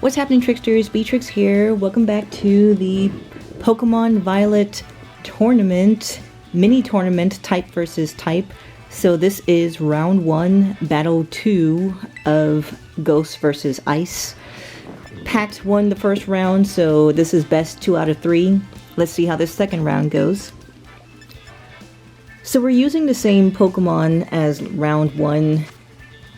What's happening, Tricksters? Beatrix here. Welcome back to the Pokemon Violet tournament, mini tournament, type versus type. So this is round 1, battle 2 of Ghost versus Ice. Pat won the first round, so this is best 2 out of 3. Let's see how this second round goes. So we're using the same Pokemon as round 1.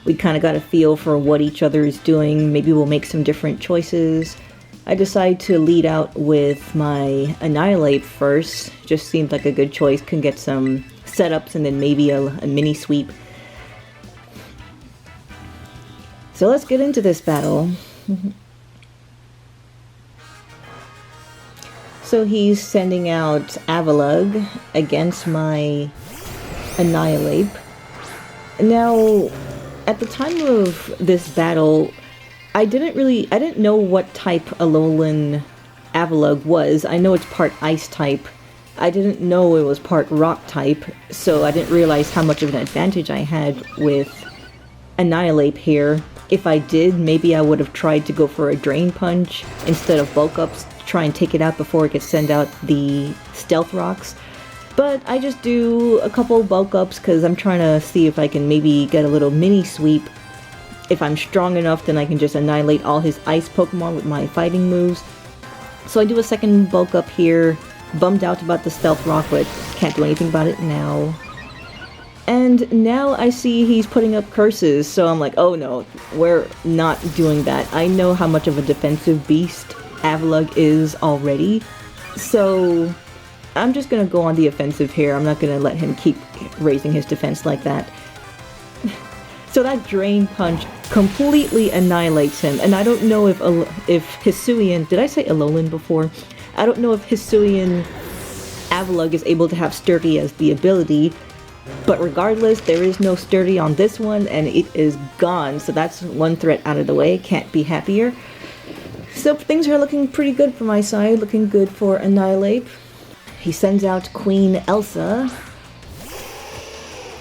We kind of got a feel for what each other is doing. Maybe we'll make some different choices. I decided to lead out with my Annihilate first. Just seemed like a good choice. Can get some setups and then maybe a mini sweep. So let's get into this battle. So he's sending out Avalugg against my Annihilate. Now, at the time of this battle, I didn't know what type Alolan Avalugg was. I know it's part Ice type. I didn't know it was part Rock type, so I didn't realize how much of an advantage I had with Annihilate here. If I did, maybe I would have tried to go for a Drain Punch instead of Bulk Ups to try and take it out before it could send out the Stealth Rocks. But I just do a couple Bulk Ups because I'm trying to see if I can maybe get a little mini sweep. If I'm strong enough, then I can just annihilate all his Ice Pokemon with my fighting moves. So I do a second Bulk Up here. Bummed out about the Stealth Rock, but can't do anything about it now. And now I see he's putting up curses, so I'm like, oh no, we're not doing that. I know how much of a defensive beast Avalugg is already, so I'm just gonna go on the offensive here. I'm not gonna let him keep raising his defense like that. So that Drain Punch completely annihilates him, and I don't know if Hisuian, did I say Alolan before? I don't know if Hisuian Avalugg is able to have Sturdy as the ability, but regardless, there is no Sturdy on this one, and it is gone, so that's one threat out of the way. Can't be happier. So things are looking pretty good for my side, looking good for Annihilate. He sends out Queen Elsa.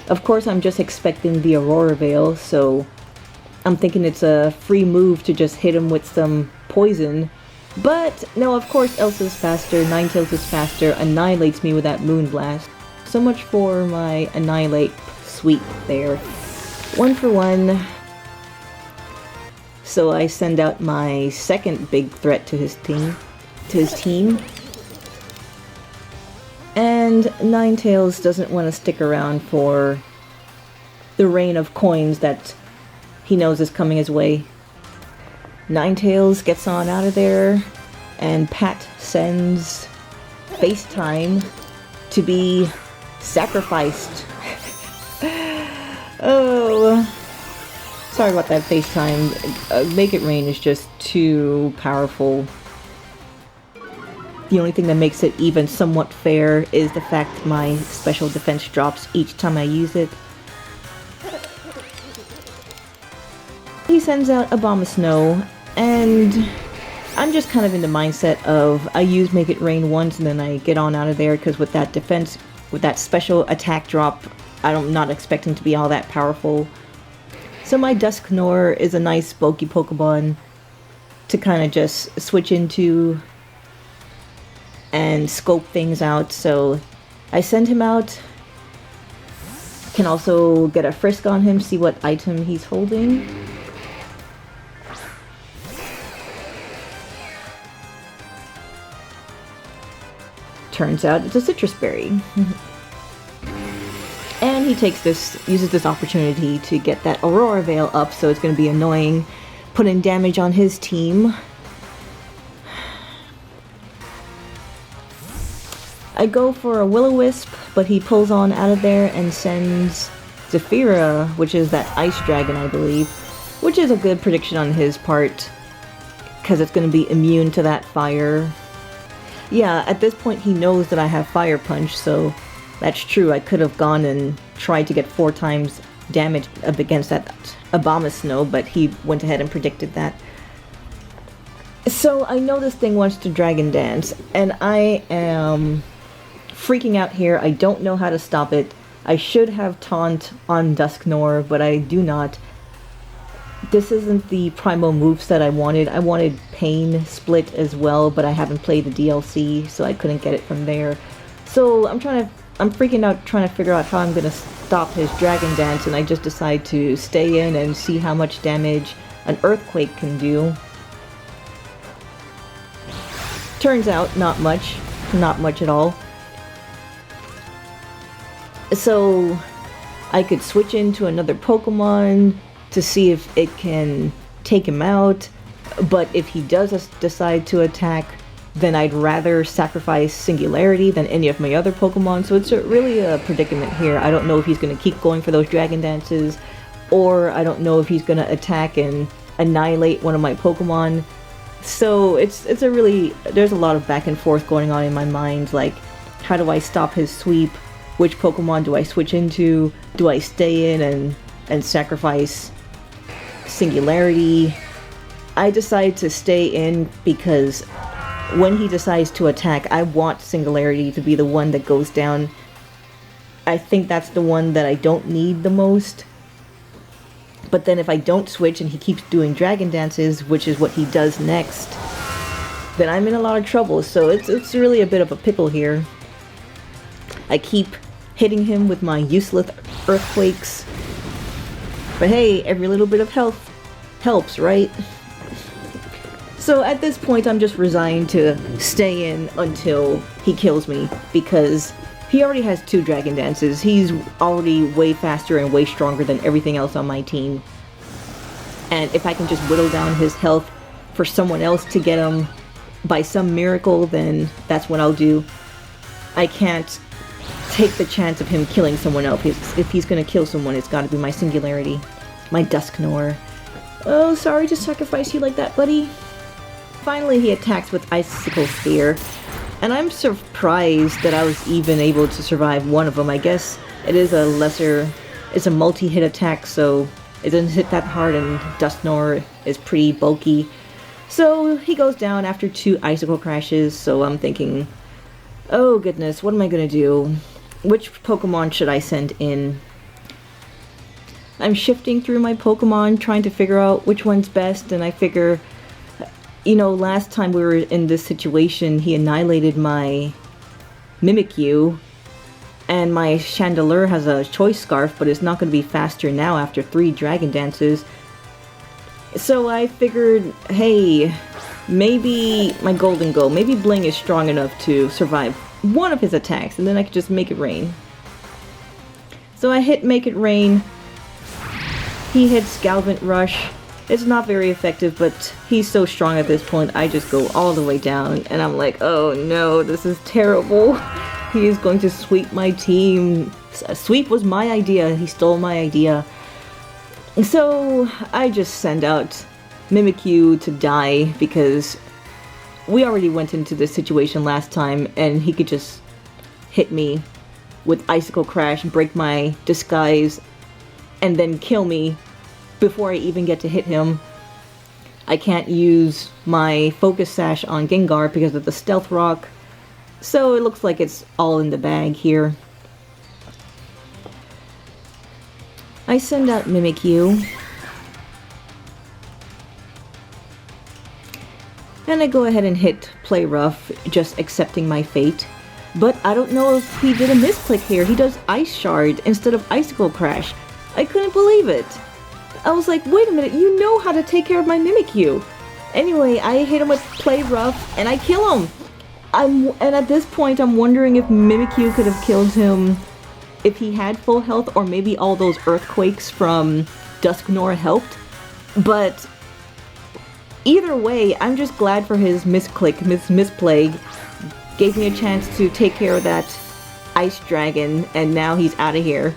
Of course, I'm just expecting the Aurora Veil, so I'm thinking it's a free move to just hit him with some poison. But no, of course Elsa's faster, Ninetales is faster, annihilates me with that Moonblast. So much for my Annihilate sweep there. 1 for 1. So I send out my second big threat to his team. And Ninetales doesn't want to stick around for the rain of coins that he knows is coming his way. Ninetales gets on out of there, and Pat sends FaceTime to be sacrificed. Oh, sorry about that FaceTime. Make It Rain is just too powerful. The only thing that makes it even somewhat fair is the fact that my special defense drops each time I use it. He sends out Abomasnow, and I'm just kind of in the mindset of I use Make It Rain once and then I get on out of there, because with that defense, with that special attack drop, I'm not expecting to be all that powerful. So my Dusknoir is a nice bulky Pokemon to kind of just switch into and scope things out, so I send him out. Can also get a frisk on him, see what item he's holding. Turns out it's a citrus berry. And he uses this opportunity to get that Aurora Veil up, so it's going to be annoying, putting damage on his team. I go for a Will-O-Wisp, but he pulls on out of there and sends Zephyra, which is that Ice Dragon, I believe, which is a good prediction on his part, because it's going to be immune to that fire. Yeah, at this point he knows that I have Fire Punch, so that's true. I could have gone and tried to get 4 times damage up against that Abomasnow, but he went ahead and predicted that. So I know this thing wants to Dragon Dance, and I am freaking out here. I don't know how to stop it. I should have Taunt on Dusknoir, but I do not. This isn't the primal moveset I wanted. I wanted Pain Split as well, but I haven't played the DLC, so I couldn't get it from there. So I'm freaking out trying to figure out how I'm gonna stop his Dragon Dance, and I just decide to stay in and see how much damage an Earthquake can do. Turns out, not much. Not much at all. So I could switch into another Pokemon to see if it can take him out, but if he does decide to attack, then I'd rather sacrifice Singularity than any of my other Pokemon, so it's really a predicament here. I don't know if he's going to keep going for those Dragon Dances, or I don't know if he's going to attack and annihilate one of my Pokemon. So it's a really, there's a lot of back and forth going on in my mind, like, how do I stop his sweep? Which Pokemon do I switch into? Do I stay in and sacrifice Singularity? I decide to stay in because when he decides to attack, I want Singularity to be the one that goes down. I think that's the one that I don't need the most. But then if I don't switch and he keeps doing Dragon Dances, which is what he does next, then I'm in a lot of trouble. So it's really a bit of a pickle here. I keep hitting him with my useless Earthquakes. But hey, every little bit of health helps, right? So at this point, I'm just resigned to stay in until he kills me, because he already has 2 Dragon Dances. He's already way faster and way stronger than everything else on my team. And if I can just whittle down his health for someone else to get him by some miracle, then that's what I'll do. I can't take the chance of him killing someone else. If he's gonna kill someone, it's gotta be my Singularity. My Dusknoir. Oh, sorry to sacrifice you like that, buddy. Finally, he attacks with Icicle Spear. And I'm surprised that I was even able to survive one of them. I guess it is it's a multi-hit attack, so it doesn't hit that hard, and Dusknoir is pretty bulky. So he goes down after 2 Icicle Crashes, so I'm thinking, oh goodness, what am I gonna do? Which Pokemon should I send in? I'm shifting through my Pokemon, trying to figure out which one's best, and I figure, you know, last time we were in this situation, he annihilated my Mimikyu, and my Chandelure has a Choice Scarf, but it's not going to be faster now after 3 Dragon Dances. So I figured, hey, maybe my Golden Go, maybe Bling is strong enough to survive one of his attacks, and then I could just make it rain. So I hit Make It Rain. He hits Galvant Rush. It's not very effective, but he's so strong at this point, I just go all the way down, and I'm like, oh no, this is terrible. He is going to sweep my team. Sweep was my idea. He stole my idea. So I just send out Mimikyu to die, because we already went into this situation last time, and he could just hit me with Icicle Crash, break my disguise, and then kill me before I even get to hit him. I can't use my Focus Sash on Gengar because of the Stealth Rock, so it looks like it's all in the bag here. I send out Mimikyu, and I go ahead and hit Play Rough, just accepting my fate. But I don't know if he did a misclick here. He does Ice Shard instead of Icicle Crash. I couldn't believe it. I was like, wait a minute, you know how to take care of my Mimikyu. Anyway, I hit him with Play Rough, and I kill him. And at this point, I'm wondering if Mimikyu could have killed him if he had full health, or maybe all those Earthquakes from Dusknoir helped. But either way, I'm just glad for his misplague. Gave me a chance to take care of that Ice Dragon, and now he's out of here.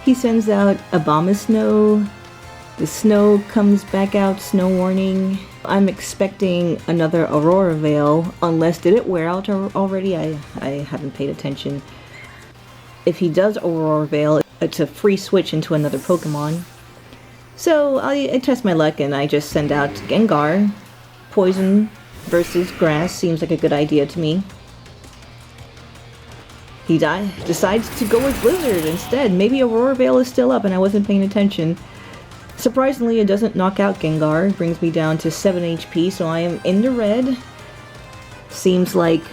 He sends out Abomasnow. The snow comes back out, snow warning. I'm expecting another Aurora Veil, unless did it wear out already? I haven't paid attention. If he does Aurora Veil, it's a free switch into another Pokemon. So I test my luck and I just send out Gengar. Poison versus Grass seems like a good idea to me. He decides to go with Blizzard instead. Maybe Aurora Veil is still up and I wasn't paying attention. Surprisingly, it doesn't knock out Gengar. It brings me down to 7 HP, so I am in the red. Seems like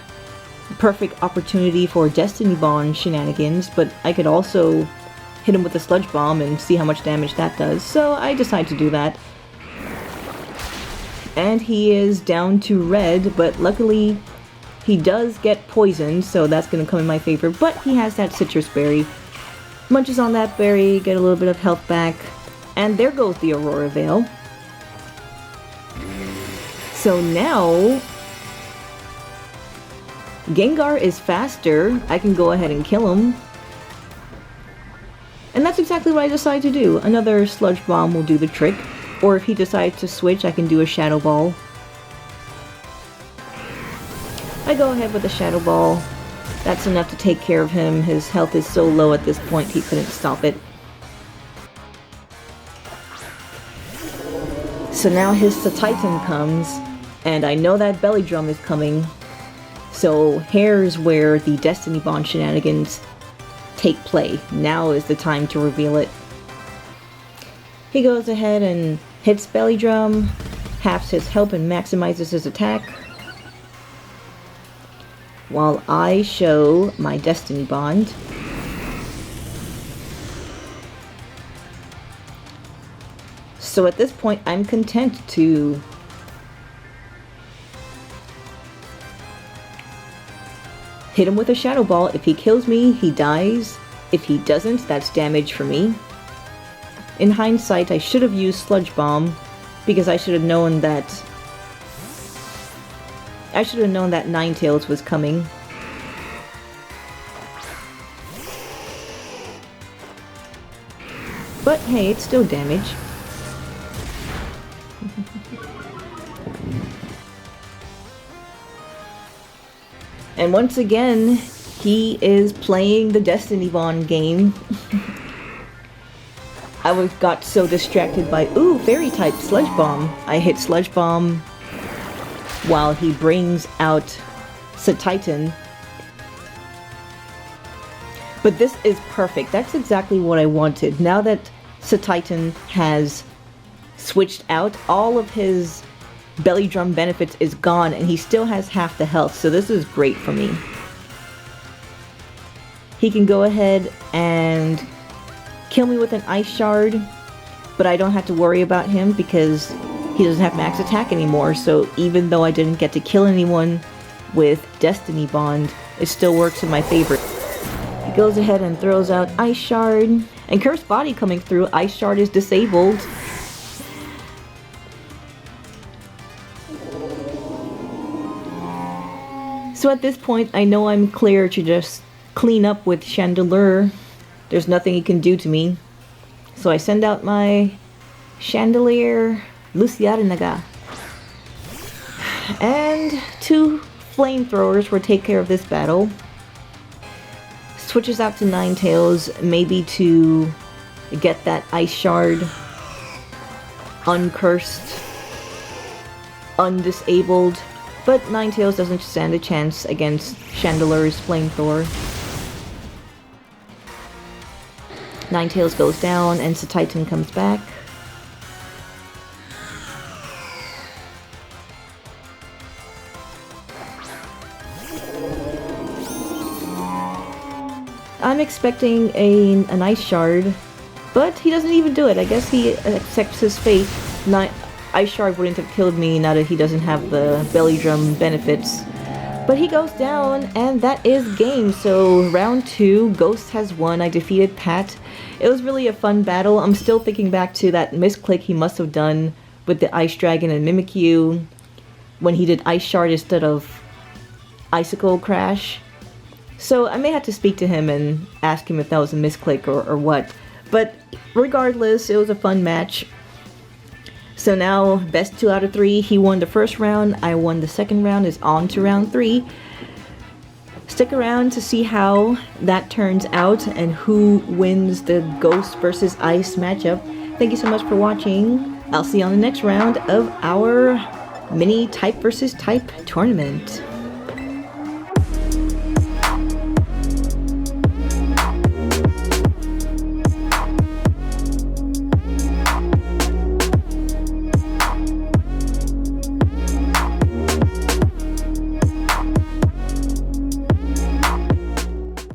the perfect opportunity for Destiny Bond shenanigans, but I could also hit him with a Sludge Bomb and see how much damage that does, so I decide to do that. And he is down to red, but luckily he does get poisoned, so that's going to come in my favor, but he has that citrus berry. Munches on that berry, get a little bit of health back, and there goes the Aurora Veil. So now Gengar is faster. I can go ahead and kill him. And that's exactly what I decide to do. Another Sludge Bomb will do the trick. Or if he decides to switch, I can do a Shadow Ball. I go ahead with a Shadow Ball. That's enough to take care of him. His health is so low at this point, he couldn't stop it. So now his Titan comes, and I know that Belly Drum is coming. So here's where the Destiny Bond shenanigans take play. Now is the time to reveal it. He goes ahead and hits Belly Drum, halves his health and maximizes his attack, while I show my Destiny Bond. So at this point, I'm content to hit him with a Shadow Ball. If he kills me, he dies. If he doesn't, that's damage for me. In hindsight, I should have used Sludge Bomb, because I should have known that Ninetales was coming. But hey, it's still damage. And once again, he is playing the Destiny Bond game. I got so distracted by, ooh, Fairy type Sludge Bomb. I hit Sludge Bomb while he brings out Titan. But this is perfect. That's exactly what I wanted. Now that Titan has switched out, all of his Belly Drum benefits is gone, and he still has half the health, so this is great for me. He can go ahead and kill me with an Ice Shard, but I don't have to worry about him because he doesn't have max attack anymore, so even though I didn't get to kill anyone with Destiny Bond, it still works in my favor. He goes ahead and throws out Ice Shard, and Cursed Body coming through. Ice Shard is disabled. So at this point, I know I'm clear to just clean up with Chandelure. There's nothing he can do to me. So I send out my Chandelier Luciarinaga. And 2 flamethrowers will take care of this battle. Switches out to Ninetales, maybe to get that Ice Shard uncursed, undisabled. But Ninetales doesn't stand a chance against Chandelure's flamethrower. Ninetales goes down and Titan comes back. I'm expecting an Ice Shard, but he doesn't even do it. I guess he accepts his fate. Ice Shard wouldn't have killed me now that he doesn't have the Belly Drum benefits. But he goes down, and that is game. So round 2, Ghost has won. I defeated Pat. It was really a fun battle. I'm still thinking back to that misclick he must have done with the Ice Dragon and Mimikyu when he did Ice Shard instead of Icicle Crash. So I may have to speak to him and ask him if that was a misclick or what. But regardless, it was a fun match. So now, best 2 out of 3. He won the first round, I won the second round, is on to round 3. Stick around to see how that turns out and who wins the Ghost versus Ice matchup. Thank you so much for watching. I'll see you on the next round of our mini type versus type tournament.